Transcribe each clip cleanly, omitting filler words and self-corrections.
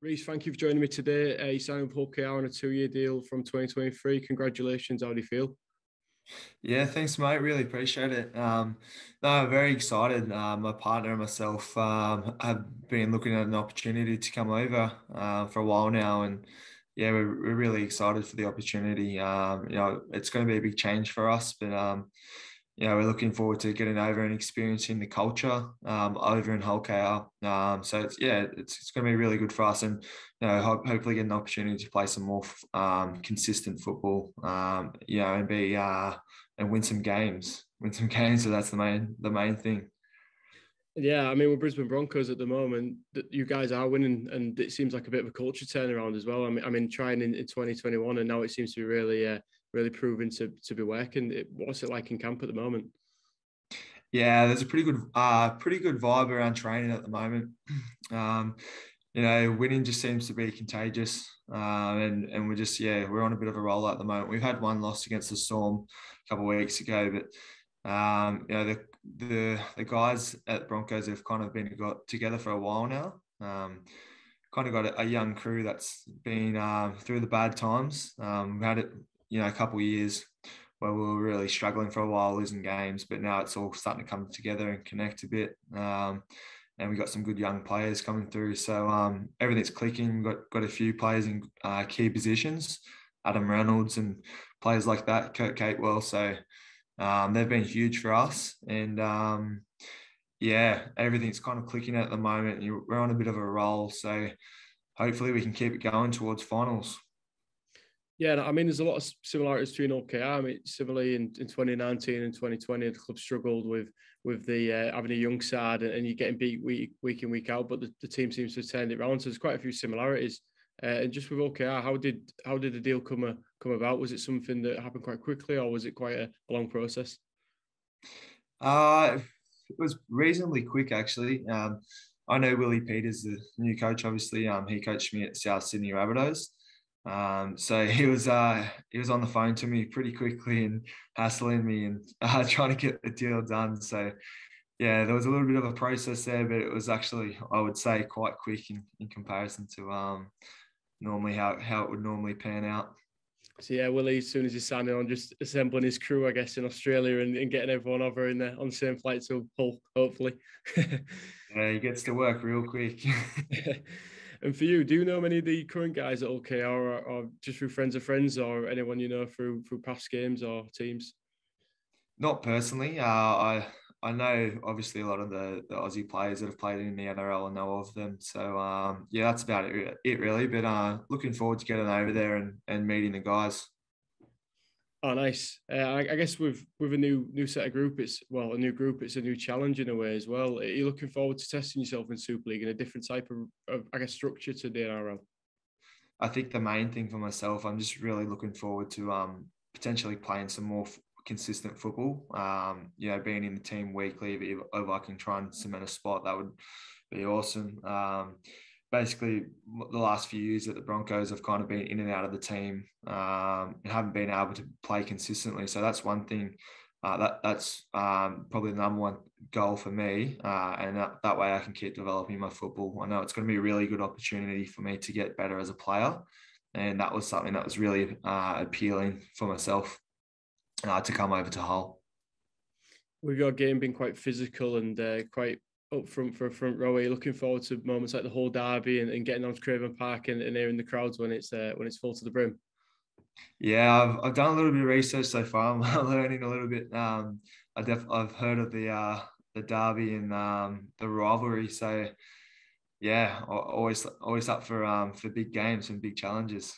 Rhys, thank you for joining me today. You signed with OKR on a 2-year deal from 2023. Congratulations. How do you feel? Yeah, thanks, mate. Really appreciate it. No, I'm very excited. My partner and myself have been looking at an opportunity to come over for a while now, and yeah, we're really excited for the opportunity. It's going to be a big change for us, but we're looking forward to getting over and experiencing the culture over in Hull KR. So it's going to be really good for us, and hopefully get an opportunity to play some more consistent football. And be and win some games. Win some games. So that's the main thing. Yeah, I mean, with Brisbane Broncos at the moment, you guys are winning, and it seems like a bit of a culture turnaround as well. I mean, trying in 2021, and now it seems to be really proving to be working. What's it like in camp at the moment? Yeah, there's a pretty good vibe around training at the moment. Winning just seems to be contagious, and we're on a bit of a roll at the moment. We've had one loss against the Storm a couple of weeks ago, but the guys at Broncos have kind of been got together for a while now. Kind of got a young crew that's been through the bad times. We've had it, a couple of years where we were really struggling for a while, losing games, but now it's all starting to come together and connect a bit. And we got some good young players coming through, so everything's clicking. Got a few players in key positions, Adam Reynolds and players like that, Kurt Catewell. So they've been huge for us, and everything's kind of clicking at the moment. We're on a bit of a roll, so hopefully we can keep it going towards finals. Yeah, I mean, there's a lot of similarities between OKR. I mean, similarly in 2019 and 2020, the club struggled with the having a young side, and you're getting beat week in, week out, but the team seems to have turned it around. So there's quite a few similarities. And just with OKR, how did the deal come about? Was it something that happened quite quickly, or was it quite a long process? It was reasonably quick, actually. I know Willie Peters, the new coach. Obviously, he coached me at South Sydney Rabbitohs. So he was on the phone to me pretty quickly and hassling me and trying to get the deal done. So yeah, there was a little bit of a process there, but it was actually, I would say, quite quick in comparison to normally how it would normally pan out. So yeah, Willie, as soon as he's signing on, just assembling his crew, I guess, in Australia and getting everyone over on the same flight to Hull, hopefully. Yeah, he gets to work real quick. And for you, do you know many of the current guys at OKR, or just through friends of friends, or anyone you know through past games or teams? Not personally. I know obviously a lot of the Aussie players that have played in the NRL and know of them. So that's about it really. But looking forward to getting over there and meeting the guys. Oh, nice. I guess with a new set of group, it's a new group. It's a new challenge in a way as well. Are you looking forward to testing yourself in Super League in a different type of I guess, structure to the NRL? I think the main thing for myself, I'm just really looking forward to potentially playing some more consistent football. Being in the team weekly, if I can try and cement a spot, that would be awesome. Basically, the last few years at the Broncos, have kind of been in and out of the team and haven't been able to play consistently. So that's one thing. That's probably the number one goal for me, and that way I can keep developing my football. I know it's going to be a really good opportunity for me to get better as a player, and that was something that was really appealing for myself to come over to Hull. With your game being quite physical and quite up front for a front row, are you looking forward to moments like the whole derby and getting on to Craven Park and hearing the crowds when it's full to the brim? Yeah, I've done a little bit of research so far. I'm learning a little bit. I've heard of the derby and the rivalry. So yeah, always up for big games and big challenges.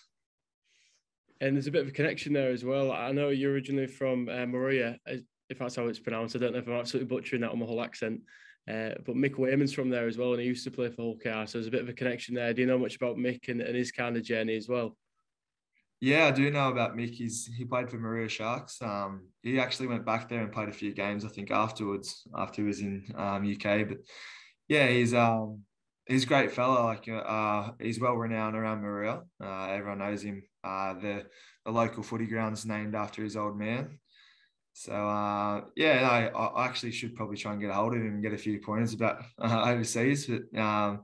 And there's a bit of a connection there as well. I know you're originally from Maria, if that's how it's pronounced. I don't know if I'm absolutely butchering that on my whole accent. But Mick Williams from there as well, and he used to play for Hull KR, so there's a bit of a connection there. Do you know much about Mick and his kind of journey as well? Yeah, I do know about Mick. He played for Maria Sharks. He actually went back there and played a few games, I think, afterwards, after he was in UK. But yeah, he's a great fella. Like he's well renowned around Maria. Everyone knows him. The local footy ground's named after his old man. So I actually should probably try and get a hold of him and get a few pointers about overseas. But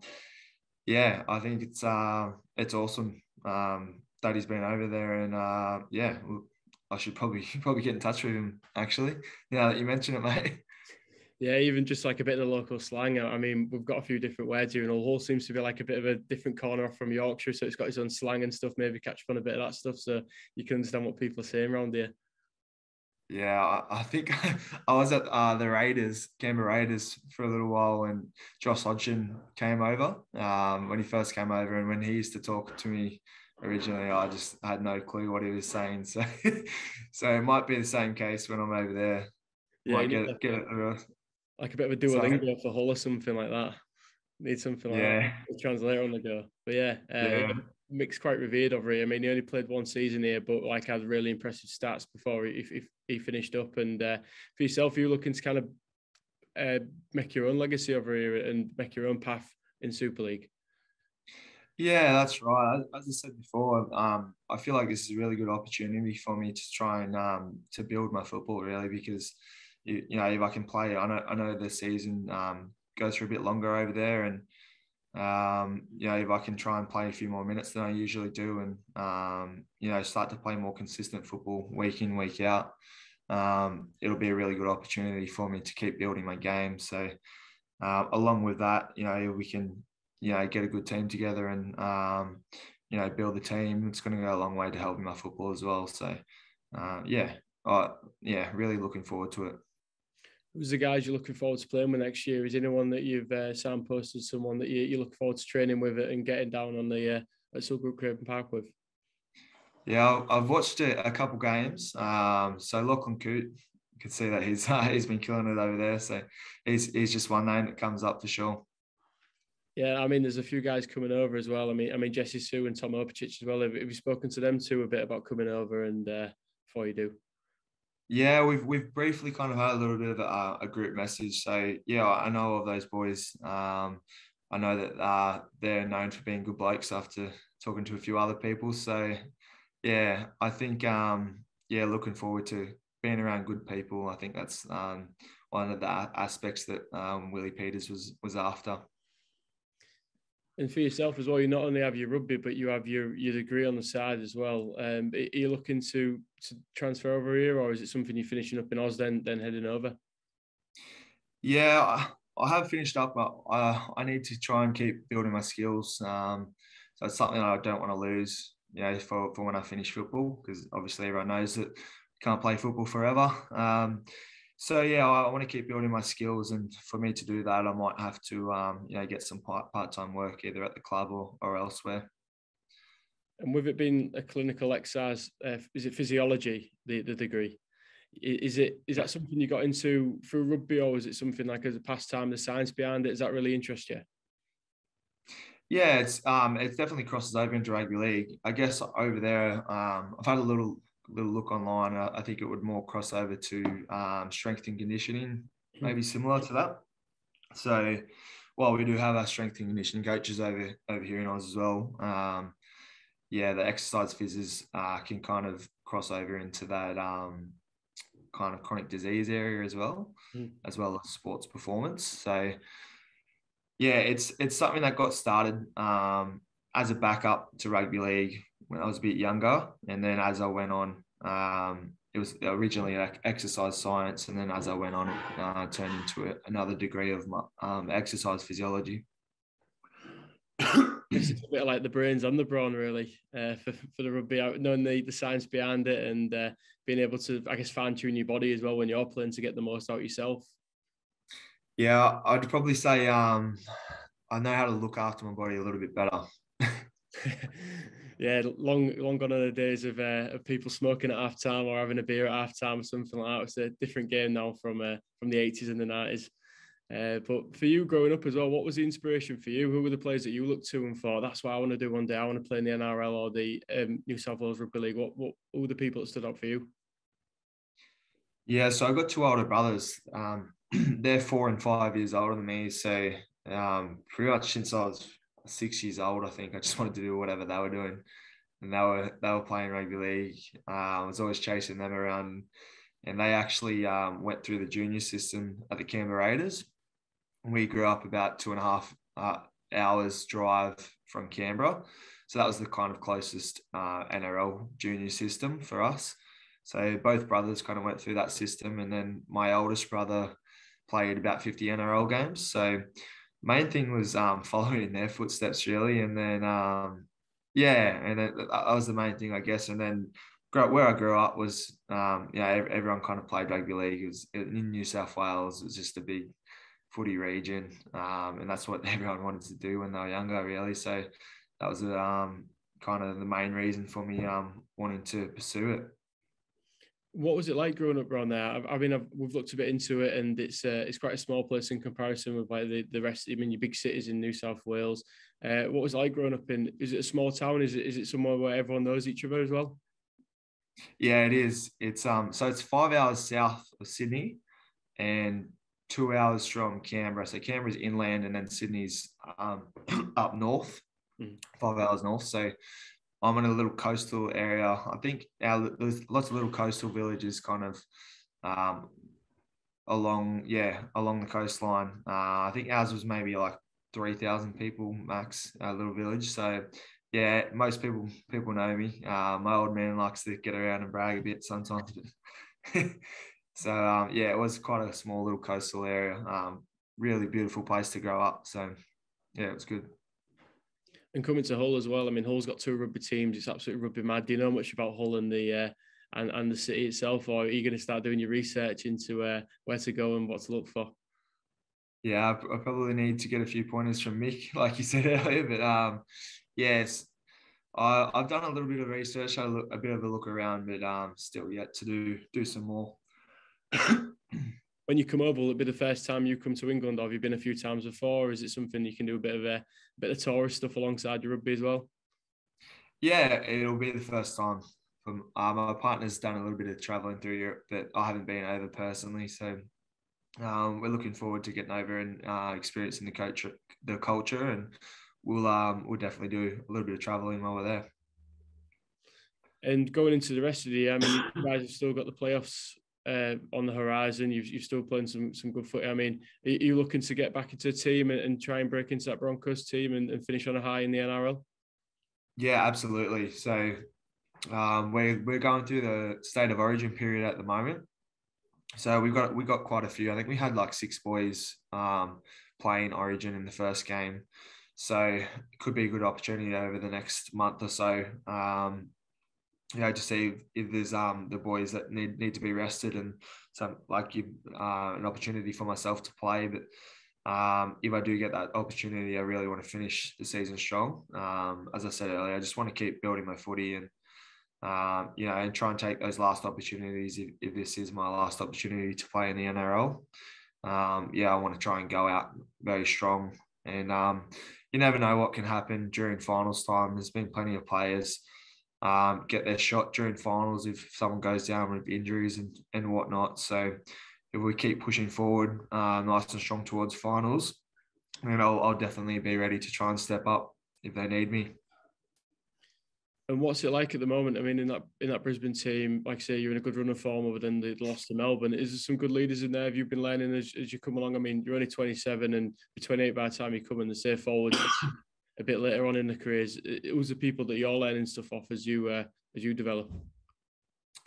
yeah, I think it's awesome that he's been over there, and yeah, I should probably get in touch with him actually. Now that you mention it, mate. Yeah, even just like a bit of the local slang. I mean, we've got a few different words here, and Hull seems to be like a bit of a different corner off from Yorkshire, so it's got its own slang and stuff. Maybe catch up on a bit of that stuff, so you can understand what people are saying around here. Yeah, I think I was at the Raiders, Canberra Raiders, for a little while, and Josh Hodgson came over when he first came over, and when he used to talk to me originally, I just had no clue what he was saying. So, so it might be the same case when I'm over there. Yeah, Might you need get it. like a bit of a So Duolingo for Hull or something like that. Need something like that. yeah, A translator on the go. But yeah, yeah. Mick's quite revered over here. I mean, he only played one season here, but like had really impressive stats before he finished up. And for yourself, are you looking to kind of make your own legacy over here and make your own path in Super League? Yeah, that's right. As I said before, I feel like this is a really good opportunity for me to try and to build my football really, because you know, if I can play, I know the season goes for a bit longer over there, and you know, if I can try and play a few more minutes than I usually do, and you know, start to play more consistent football week in, week out, it'll be a really good opportunity for me to keep building my game. So along with that, you know, we can, you know, get a good team together and, you know, build the team. It's going to go a long way to helping my football as well. So, yeah, yeah, really looking forward to it. Who's the guys you're looking forward to playing with next year? Is anyone that you've signposted, someone that you look forward to training with it and getting down on the at Subgroup Craven Park with? Yeah, I've watched it a couple games. So Lachlan Coote, you can see that he's been killing it over there. So he's just one name that comes up for sure. Yeah, I mean, there's a few guys coming over as well. I mean, Jesse Sue and Tom Opicic as well. Have you spoken to them too a bit about coming over and before you do? Yeah, we've briefly kind of had a little bit of a group message. So yeah, I know of those boys. I know that they're known for being good blokes after talking to a few other people. So yeah, I think yeah, looking forward to being around good people. I think that's one of the aspects that Willie Peters was after. And for yourself as well, you not only have your rugby, but you have your degree on the side as well. Are you looking to transfer over here, or is it something you're finishing up in Oz then heading over? Yeah, I have finished up, but I need to try and keep building my skills. So it's something I don't want to lose, you know, for when I finish football, because obviously everyone knows that you can't play football forever. So yeah, I want to keep building my skills, and for me to do that, I might have to, you know, get some part-time work either at the club or elsewhere. And with it being a clinical exercise, is it physiology, the degree? Is that something you got into through rugby, or is it something like as a pastime, the science behind it? Does that really interest you? Yeah, it's definitely crosses over into rugby league. I guess over there, I've had a little look online. I think it would more cross over to strength and conditioning, maybe similar to that. So, while we do have our strength and conditioning coaches over here in Oz as well, yeah, the exercise physios can kind of cross over into that kind of chronic disease area as well as sports performance. So yeah, it's something that got started as a backup to rugby league when I was a bit younger, and then as I went on, it was originally exercise science, and then as I went on, it turned into another degree of exercise physiology. It's a bit like the brains and the brawn, really, for the rugby, knowing the science behind it and being able to, I guess, fine tune your body as well when you're playing to get the most out yourself. Yeah, I'd probably say I know how to look after my body a little bit better. Yeah, long gone are the days of people smoking at halftime or having a beer at halftime or something like that. It's a different game now from the 80s and the 90s. But for you growing up as well, what was the inspiration for you? Who were the players that you looked to and thought, that's what I want to do one day? I want to play in the NRL or the New South Wales Rugby League. What were the people that stood out for you? Yeah, so I've got two older brothers. They're 4 and 5 years older than me. So pretty much since I was 6 years old, I think I just wanted to do whatever they were doing. And they were playing rugby league. I was always chasing them around. And they actually went through the junior system at the Canberra Raiders. We grew up about hours drive from Canberra. So that was the kind of closest NRL junior system for us. So both brothers kind of went through that system. And then my oldest brother played about 50 NRL games. So main thing was following in their footsteps, really. And then, that was the main thing, I guess. And then where I grew up was, everyone kind of played rugby league. It was in New South Wales. It was just a big footy region. And that's what everyone wanted to do when they were younger, really. So that was kind of the main reason for me wanting to pursue it. What was it like growing up around there? We've looked a bit into it, and it's quite a small place in comparison with like the rest. I mean, your big cities in New South Wales. What was it like growing up in? Is it a small town? Is it somewhere where everyone knows each other as well? Yeah, it is. It's so it's 5 hours south of Sydney, and 2 hours from Canberra. So Canberra's inland, and then Sydney's up north, 5 hours north. So I'm in a little coastal area. I think there's lots of little coastal villages kind of along the coastline. I think ours was maybe like 3,000 people max, a little village. So yeah, most people know me. My old man likes to get around and brag a bit sometimes. So it was quite a small little coastal area. Really beautiful place to grow up. So yeah, it was good. And coming to Hull as well. I mean, Hull's got 2 rugby teams. It's absolutely rugby mad. Do you know much about Hull and the and the city itself, or are you going to start doing your research into where to go and what to look for? Yeah, I probably need to get a few pointers from Mick, like you said earlier. But yes, I've done a little bit of research, a bit of a look around, but still yet to do some more. When you come over, will it be the first time you come to England, or have you been a few times before? Or is it something you can do a bit of tourist stuff alongside your rugby as well? Yeah, it'll be the first time. My partner's done a little bit of traveling through Europe, but I haven't been over personally. So we're looking forward to getting over and experiencing the culture, and we'll definitely do a little bit of traveling while we're there. And going into the rest of the year, I mean, you guys have still got the playoffs on the horizon. You're still playing some good footy. I mean, are you looking to get back into the team and try and break into that Broncos team and finish on a high in the NRL? Yeah, absolutely. So we're going through the state of origin period at the moment. So we got quite a few. I think we had like 6 boys playing origin in the first game. So it could be a good opportunity over the next month or so. To see if there's the boys that need to be rested, and some an opportunity for myself to play. But if I do get that opportunity, I really want to finish the season strong. As I said earlier, I just want to keep building my footy and and try and take those last opportunities if this is my last opportunity to play in the NRL. I want to try and go out very strong. And you never know what can happen during finals time. There's been plenty of players get their shot during finals if someone goes down with injuries and whatnot. So if we keep pushing forward nice and strong towards finals, then I'll definitely be ready to try and step up if they need me. And what's it like at the moment? I mean, in that Brisbane team, like I say, you're in a good run of form other than the loss to Melbourne. Is there some good leaders in there? Have you been learning as you come along? I mean, you're only 27 and you're 28 by the time you come in the safe forward a bit later on in the careers. It was the people that you're learning stuff off as you develop.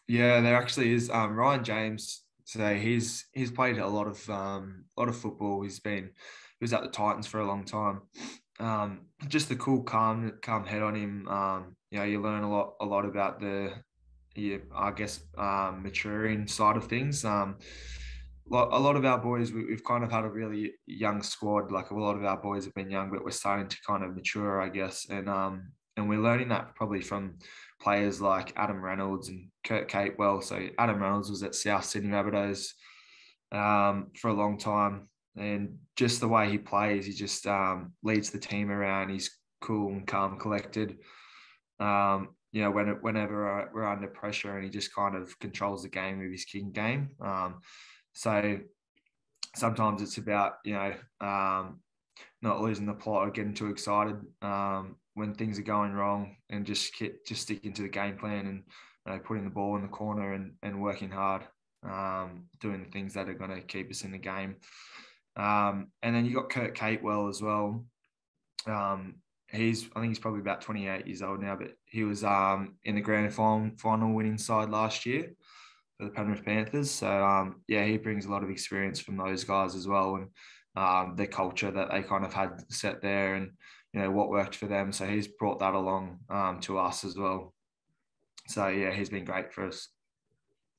Yeah, there actually is. Ryan James. So he's played a lot of football. He was at the Titans for a long time. Just the cool, calm head on him. You learn a lot about maturing side of things. A lot of our boys, we've kind of had a really young squad. Like a lot of our boys have been young, but we're starting to kind of mature, I guess. And we're learning that probably from players like Adam Reynolds and Kurt Capewell. So Adam Reynolds was at South Sydney Rabbitohs for a long time. And just the way he plays, he just leads the team around. He's cool and calm, collected. Whenever we're under pressure, and he just kind of controls the game with his kicking game. So sometimes it's about not losing the plot or getting too excited when things are going wrong, and just sticking to the game plan and putting the ball in the corner and working hard, doing the things that are going to keep us in the game. And then you got Kurt Capewell as well. I think he's probably about 28 years old now, but he was in the grand final winning side last year for the Penrith Panthers. So yeah, he brings a lot of experience from those guys as well, and the culture that they kind of had set there, and what worked for them. So he's brought that along to us as well. So yeah, he's been great for us.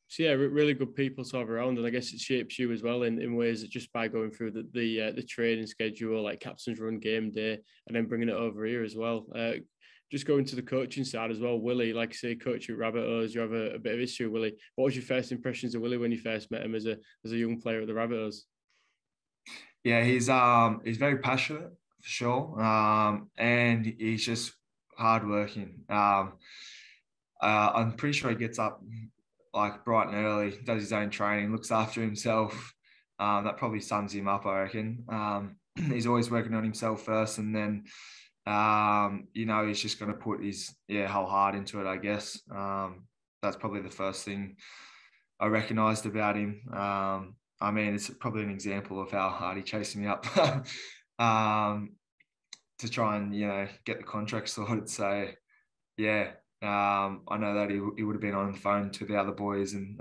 So yeah, really good people to have around, and I guess it shapes you as well in ways that just by going through the training schedule, like captain's run, game day, and then bringing it over here as well. Just going to the coaching side as well, Willie, like I say, coach at Rabbitohs, you have a bit of history with Willie. What was your first impressions of Willie when you first met him as a young player at the Rabbitohs? Yeah, he's very passionate for sure, and he's just hardworking. I'm pretty sure he gets up like bright and early, does his own training, looks after himself. That probably sums him up, I reckon. He's always working on himself first, and then he's just going to put his whole heart into it, I guess. That's probably the first thing I recognised about him. I mean, it's probably an example of how hard he chased me up to try and get the contract sorted. So yeah, I know that he would have been on the phone to the other boys and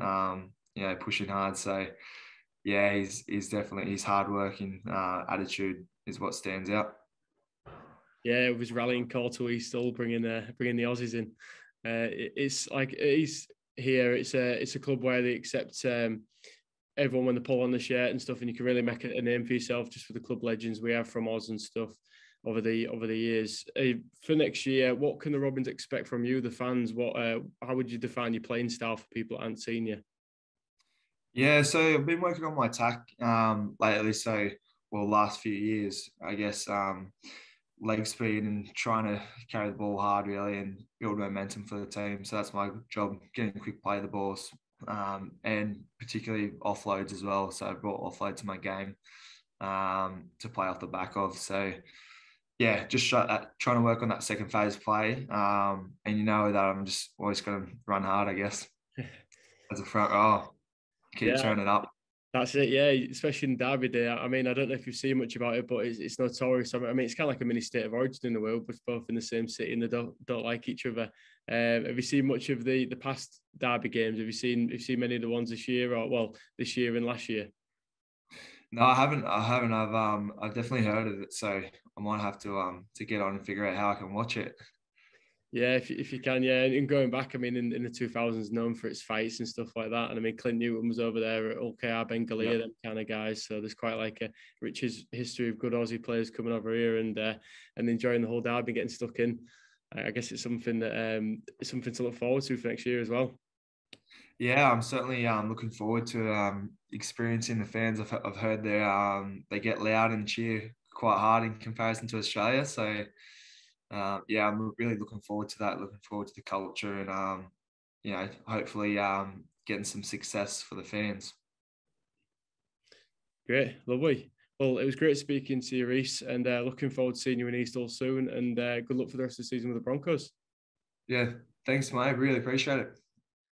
pushing hard. So yeah, he's definitely, his hardworking attitude is what stands out. Yeah, it was rallying call to East, still bringing the Aussies in. It's like he's here. It's a club where they accept everyone when they pull on the shirt and stuff, and you can really make a name for yourself just for the club legends we have from Oz and stuff over the years. For next year, what can the Robins expect from you, the fans? How would you define your playing style for people that aren't seen you? Yeah, so I've been working on my attack lately. So, last few years, I guess, leg speed and trying to carry the ball hard really and build momentum for the team. So that's my job, getting a quick play of the balls, and particularly offloads as well. So I brought offload to my game to play off the back of. So yeah, just trying to work on that second phase play. And that I'm just always going to run hard, I guess, as a front row. Keep turning up. That's it, yeah. Especially in Derby Day. I mean, I don't know if you've seen much about it, but it's notorious. I mean, it's kind of like a mini state of origin in the world, but both in the same city and they don't like each other. Have you seen much of the past Derby games? Have you seen many of the ones this year, or this year and last year? No, I haven't. I've definitely heard of it, so I might have to get on and figure out how I can watch it. Yeah, if you can, yeah. And going back, I mean, in the 2000s, known for its fights and stuff like that. And I mean, Clint Newton was over there at OKR, Bengalia, them kind of guys. So there's quite like a rich history of good Aussie players coming over here and enjoying the whole derby, getting stuck in. I guess it's something that it's something to look forward to for next year as well. Yeah, I'm certainly looking forward to experiencing the fans. I've heard they get loud and cheer quite hard in comparison to Australia. So yeah, I'm really looking forward to that. Looking forward to the culture and hopefully getting some success for the fans. Great, lovely. Well, it was great speaking to you, Rhys, and looking forward to seeing you in East all soon. And good luck for the rest of the season with the Broncos. Yeah, thanks, mate. Really appreciate it.